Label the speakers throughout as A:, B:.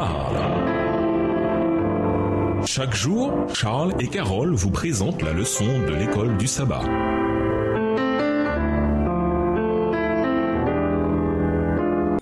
A: parle. Chaque jour, Charles et Carole vous présentent la leçon de l'école du sabbat.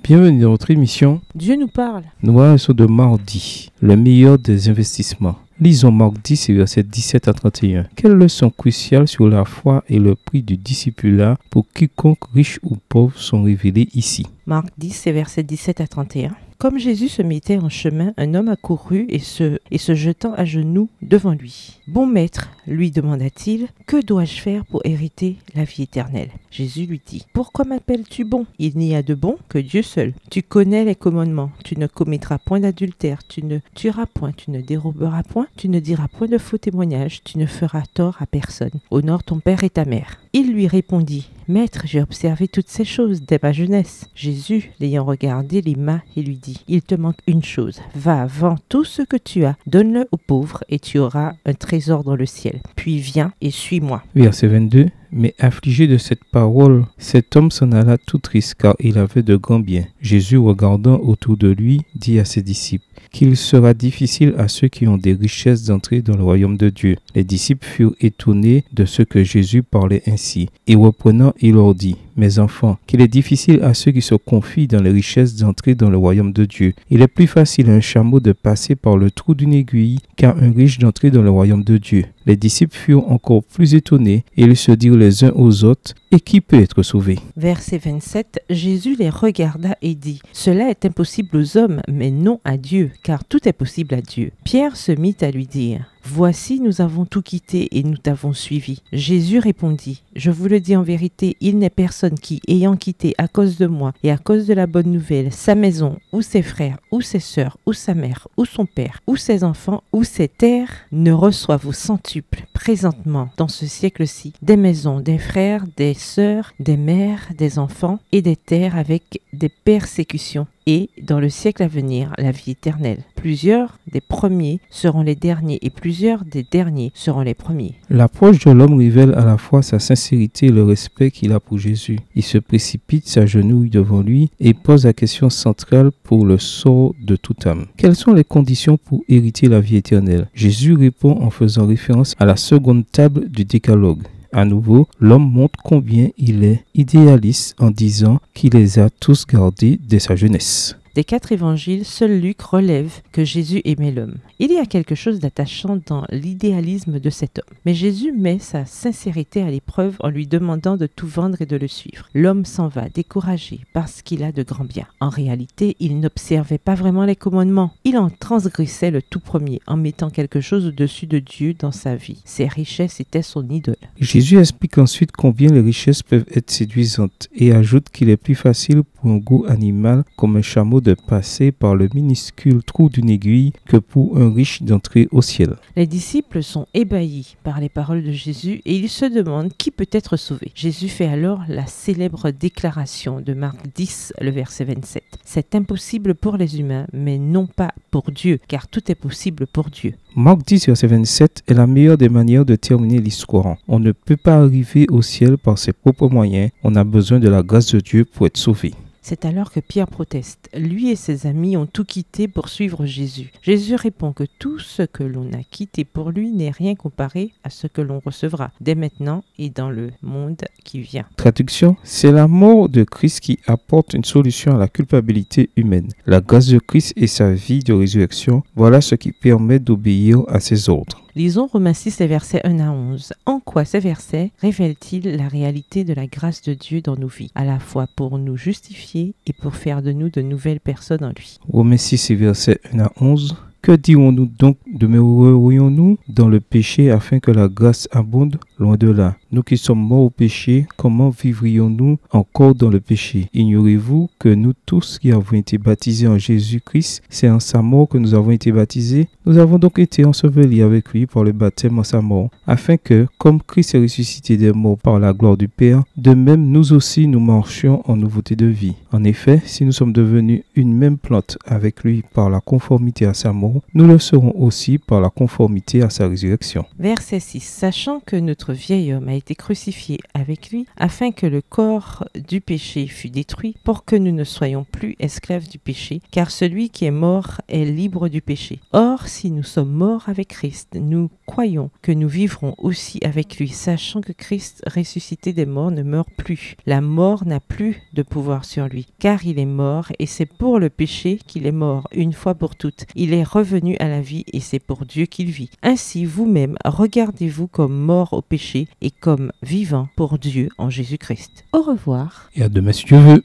B: Bienvenue dans notre émission
C: Dieu nous parle.
B: Nous voilà sur de mardi, le meilleur des investissements. Lisons Marc 10, versets 17 à 31. Quelle leçon cruciale sur la foi et le prix du discipulat pour quiconque riche ou pauvre sont révélées ici.
C: Marc 10, versets 17 à 31. Comme Jésus se mettait en chemin, un homme accourut et se jetant à genoux devant lui. « Bon maître, lui demanda-t-il, que dois-je faire pour hériter la vie éternelle ?» Jésus lui dit, « Pourquoi m'appelles-tu bon? Il n'y a de bon que Dieu seul. Tu connais les commandements. Tu ne commettras point d'adultère, tu ne tueras point, tu ne déroberas point, tu ne diras point de faux témoignages, tu ne feras tort à personne. Honore ton père et ta mère. » Il lui répondit, « Maître, j'ai observé toutes ces choses dès ma jeunesse. » Jésus, l'ayant regardé, l'aima et lui dit, « Il te manque une chose. Va, vends tout ce que tu as, donne-le aux pauvres et tu auras un trésor dans le ciel. Puis viens et suis-moi. »
B: Verset 22. Mais affligé de cette parole, cet homme s'en alla tout triste car il avait de grands biens. Jésus, regardant autour de lui, dit à ses disciples qu'il sera difficile à ceux qui ont des richesses d'entrer dans le royaume de Dieu. Les disciples furent étonnés de ce que Jésus parlait ainsi. Et reprenant, il leur dit, « Mes enfants, qu'il est difficile à ceux qui se confient dans les richesses d'entrer dans le royaume de Dieu. Il est plus facile à un chameau de passer par le trou d'une aiguille qu'à un riche d'entrer dans le royaume de Dieu. » Les disciples furent encore plus étonnés et ils se dirent les uns aux autres, « Et qui peut être sauvé ?»
C: Verset 27, Jésus les regarda et dit, « Cela est impossible aux hommes, mais non à Dieu, car tout est possible à Dieu. » Pierre se mit à lui dire, « Voici, nous avons tout quitté et nous t'avons suivi. » Jésus répondit, « Je vous le dis en vérité, il n'est personne qui, ayant quitté à cause de moi et à cause de la bonne nouvelle, sa maison, ou ses frères, ou ses sœurs, ou sa mère, ou son père, ou ses enfants, ou ses terres, ne reçoive au centuple, présentement, dans ce siècle-ci, des maisons, des frères, des sœurs, des mères, des enfants et des terres avec des persécutions. Et, dans le siècle à venir, la vie éternelle. Plusieurs des premiers seront les derniers et plusieurs des derniers seront les premiers.
B: L'approche de l'homme révèle à la fois sa sincérité et le respect qu'il a pour Jésus. Il se précipite, s'agenouille devant lui et pose la question centrale pour le sort de toute âme. Quelles sont les conditions pour hériter la vie éternelle? Jésus répond en faisant référence à la seconde table du décalogue. À nouveau, l'homme montre combien il est idéaliste en disant qu'il les a tous gardés dès sa jeunesse.
C: Des 4 évangiles, seul Luc relève que Jésus aimait l'homme. Il y a quelque chose d'attachant dans l'idéalisme de cet homme. Mais Jésus met sa sincérité à l'épreuve en lui demandant de tout vendre et de le suivre. L'homme s'en va découragé parce qu'il a de grands biens. En réalité, il n'observait pas vraiment les commandements. Il en transgressait le tout premier en mettant quelque chose au-dessus de Dieu dans sa vie. Ses richesses étaient son idole.
B: Jésus explique ensuite combien les richesses peuvent être séduisantes et ajoute qu'il est plus facile pour un goût animal comme un chameau de passer par le minuscule trou d'une aiguille que pour un riche d'entrer au ciel.
C: Les disciples sont ébahis par les paroles de Jésus et ils se demandent qui peut être sauvé. Jésus fait alors la célèbre déclaration de Marc 10, le verset 27. C'est impossible pour les humains, mais non pas pour Dieu, car tout est possible pour Dieu.
B: Marc 10, verset 27 est la meilleure des manières de terminer l'histoire. On ne peut pas arriver au ciel par ses propres moyens, on a besoin de la grâce de Dieu pour être sauvé.
C: C'est alors que Pierre proteste. Lui et ses amis ont tout quitté pour suivre Jésus. Jésus répond que tout ce que l'on a quitté pour lui n'est rien comparé à ce que l'on recevra dès maintenant et dans le monde qui vient.
B: Traduction, c'est la mort de Christ qui apporte une solution à la culpabilité humaine. La grâce de Christ et sa vie de résurrection, voilà ce qui permet d'obéir à ses ordres.
C: Lisons Romains 6, les versets 1 à 11. En quoi ces versets révèlent-ils la réalité de la grâce de Dieu dans nos vies, à la fois pour nous justifier et pour faire de nous de nouvelles personnes en lui?
B: Romains 6, versets 1 à 11. Que dirons-nous donc? Demeurerions-nous dans le péché afin que la grâce abonde? Loin de là. Nous qui sommes morts au péché, comment vivrions-nous encore dans le péché? Ignorez-vous que nous tous qui avons été baptisés en Jésus-Christ, c'est en sa mort que nous avons été baptisés? Nous avons donc été ensevelis avec lui par le baptême en sa mort, afin que, comme Christ est ressuscité des morts par la gloire du Père, de même nous aussi nous marchions en nouveauté de vie. En effet, si nous sommes devenus une même plante avec lui par la conformité à sa mort, nous le serons aussi par la conformité à sa résurrection.
C: Verset 6. Sachant que notre notre vieil homme a été crucifié avec lui, afin que le corps du péché fût détruit, pour que nous ne soyons plus esclaves du péché, car celui qui est mort est libre du péché. Or, si nous sommes morts avec Christ, nous croyons que nous vivrons aussi avec lui, sachant que Christ, ressuscité des morts, ne meurt plus. La mort n'a plus de pouvoir sur lui, car il est mort, et c'est pour le péché qu'il est mort, une fois pour toutes. Il est revenu à la vie, et c'est pour Dieu qu'il vit. Ainsi, vous-même, regardez-vous comme mort au péché, et comme vivant pour Dieu en Jésus-Christ. Au revoir.
B: Et à demain si Dieu veut.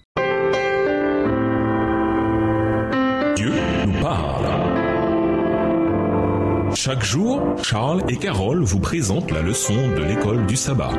A: Dieu nous parle. Chaque jour, Charles et Carole vous présentent la leçon de l'école du sabbat.